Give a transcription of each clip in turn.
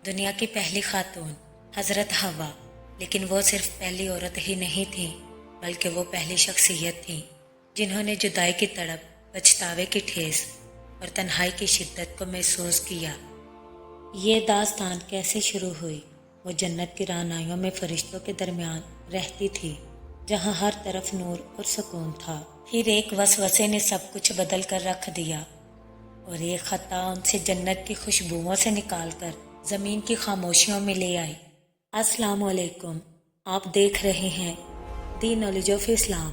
دنیا کی پہلی خاتون حضرت حوا، لیکن وہ صرف پہلی عورت ہی نہیں تھیں بلکہ وہ پہلی شخصیت تھیں جنہوں نے جدائی کی تڑپ، پچھتاوے کی ٹھیس اور تنہائی کی شدت کو محسوس کیا۔ یہ داستان کیسے شروع ہوئی؟ وہ جنت کی رہنائیوں میں فرشتوں کے درمیان رہتی تھی جہاں ہر طرف نور اور سکون تھا۔ پھر ایک وسوسے نے سب کچھ بدل کر رکھ دیا اور ایک خطا ان سے جنت کی خوشبوؤں سے نکال کر زمین کی خاموشیوں میں لے آئی۔ السلام علیکم، آپ دیکھ رہے ہیں دی نالج آف اسلام۔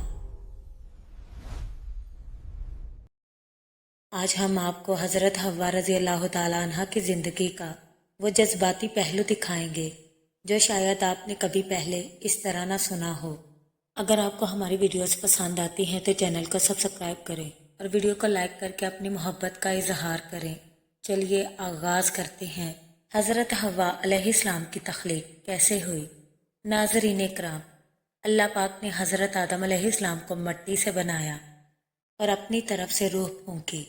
آج ہم آپ کو حضرت حوا رضی اللہ تعالیٰ عنہ کی زندگی کا وہ جذباتی پہلو دکھائیں گے جو شاید آپ نے کبھی پہلے اس طرح نہ سنا ہو۔ اگر آپ کو ہماری ویڈیوز پسند آتی ہیں تو چینل کو سبسکرائب کریں اور ویڈیو کو لائک کر کے اپنی محبت کا اظہار کریں۔ چلیے آغاز کرتے ہیں۔ حضرت حوا علیہ السلام کی تخلیق کیسے ہوئی؟ ناظرین اکرام، اللہ پاک نے حضرت آدم علیہ السلام کو مٹی سے بنایا اور اپنی طرف سے روح پھونکی۔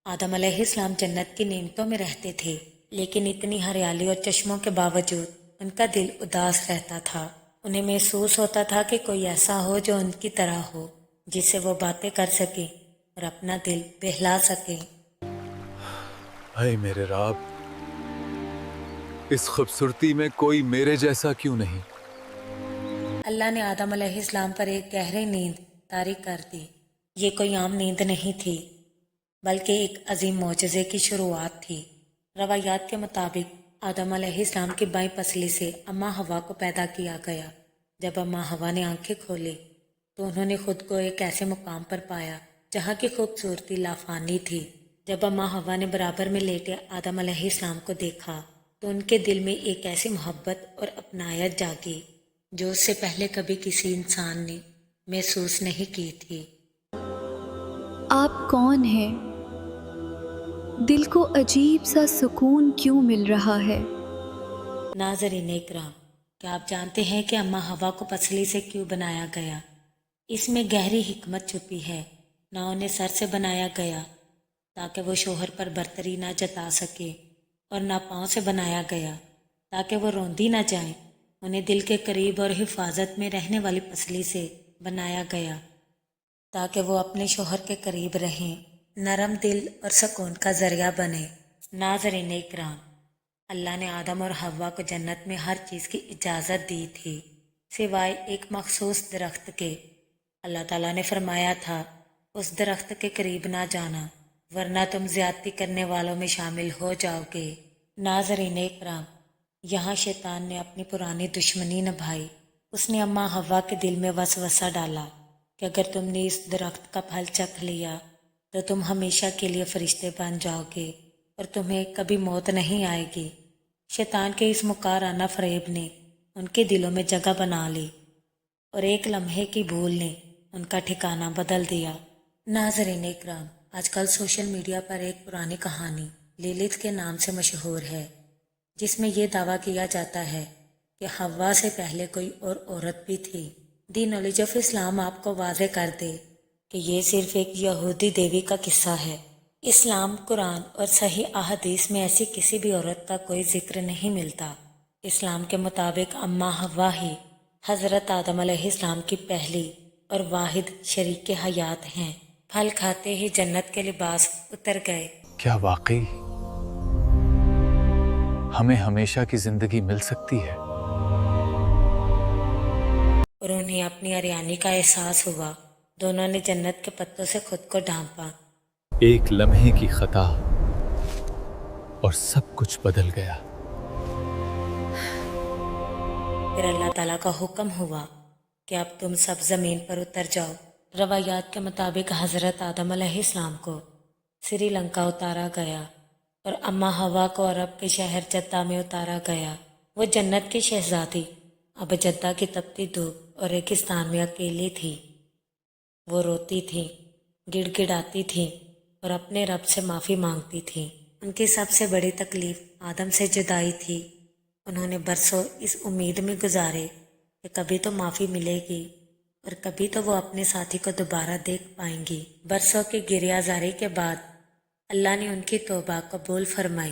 آدم علیہ السلام جنت کی نعمتوں میں رہتے تھے، لیکن اتنی ہریالی اور چشموں کے باوجود ان کا دل اداس رہتا تھا۔ انہیں محسوس ہوتا تھا کہ کوئی ایسا ہو جو ان کی طرح ہو، جس سے وہ باتیں کر سکے اور اپنا دل بہلا سکے۔ اے میرے رب، اس خوبصورتی میں کوئی میرے جیسا کیوں نہیں؟ اللہ نے آدم علیہ السلام پر ایک گہری نیند طاری کر دی۔ یہ کوئی عام نیند نہیں تھی بلکہ ایک عظیم معجزے کی شروعات تھی۔ روایات کے مطابق آدم علیہ السلام کی بائیں پسلی سے اماں حوا کو پیدا کیا گیا۔ جب اماں حوا نے آنکھیں کھولے تو انہوں نے خود کو ایک ایسے مقام پر پایا جہاں کی خوبصورتی لافانی تھی۔ جب اماں حوا نے برابر میں لیٹے آدم علیہ السلام کو دیکھا تو ان کے دل میں ایک ایسی محبت اور اپنائیت جاگی جو اس سے پہلے کبھی کسی انسان نے محسوس نہیں کی تھی۔ آپ کون ہیں؟ دل کو عجیب سا سکون کیوں مل رہا ہے؟ ناظرین اکرام، کیا آپ جانتے ہیں کہ اماں حوا کو پسلی سے کیوں بنایا گیا؟ اس میں گہری حکمت چھپی ہے۔ نہ انہیں سر سے بنایا گیا تاکہ وہ شوہر پر برتری نہ جتا سکے، اور نہ پاؤں سے بنایا گیا تاکہ وہ روندی نہ جائیں۔ انہیں دل کے قریب اور حفاظت میں رہنے والی پسلی سے بنایا گیا تاکہ وہ اپنے شوہر کے قریب رہیں، نرم دل اور سکون کا ذریعہ بنے۔ ناظرین اکرام، اللہ نے آدم اور حوا کو جنت میں ہر چیز کی اجازت دی تھی سوائے ایک مخصوص درخت کے۔ اللہ تعالیٰ نے فرمایا تھا اس درخت کے قریب نہ جانا ورنہ تم زیادتی کرنے والوں میں شامل ہو جاؤ گے۔ ناظرین اکرام، یہاں شیطان نے اپنی پرانی دشمنی نبھائی۔ اس نے اماں حوا کے دل میں وسوسہ ڈالا کہ اگر تم نے اس درخت کا پھل چکھ لیا تو تم ہمیشہ کے لیے فرشتے بن جاؤ گے اور تمہیں کبھی موت نہیں آئے گی۔ شیطان کے اس مکارانہ فریب نے ان کے دلوں میں جگہ بنا لی اور ایک لمحے کی بھول نے ان کا ٹھکانہ بدل دیا۔ ناظرین اکرام، آج کل سوشل میڈیا پر ایک پرانی کہانی لیلت کے نام سے مشہور ہے، جس میں یہ دعویٰ کیا جاتا ہے کہ حوا سے پہلے کوئی اور عورت بھی تھی۔ دی نالج آف اسلام آپ کو واضح کر دے کہ یہ صرف ایک یہودی دیوی کا قصہ ہے۔ اسلام، قرآن اور صحیح احادیث میں ایسی کسی بھی عورت کا کوئی ذکر نہیں ملتا۔ اسلام کے مطابق اماں حوا ہی حضرت آدم علیہ السلام کی پہلی اور واحد شریک حیات ہیں۔ پھل کھاتے ہی جنت کے لباس اتر گئے۔ کیا واقعی ہمیں ہمیشہ کی زندگی مل سکتی ہے؟ اور انہیں اپنی اریانی کا احساس ہوا۔ دونوں نے جنت کے پتوں سے خود کو ڈھانپا۔ ایک لمحے کی خطا اور سب کچھ بدل گیا۔ پھر اللہ تعالیٰ کا حکم ہوا کہ اب تم سب زمین پر اتر جاؤ۔ روایات کے مطابق حضرت آدم علیہ السلام کو سری لنکا اتارا گیا اور اماں حوا کو عرب کے شہر جدہ میں اتارا گیا۔ وہ جنت کی شہزادی اب جدہ کی تپتی دھوپ اور ریگستان میں اکیلی تھی۔ وہ روتی تھی، گڑ گڑاتی تھی اور اپنے رب سے معافی مانگتی تھی۔ ان کی سب سے بڑی تکلیف آدم سے جدائی تھی۔ انہوں نے برسوں اس امید میں گزارے کہ کبھی تو معافی ملے گی اور کبھی تو وہ اپنے ساتھی کو دوبارہ دیکھ پائیں گی۔ برسوں کی گریہ زاری کے بعد اللہ نے ان کی توبہ قبول فرمائی۔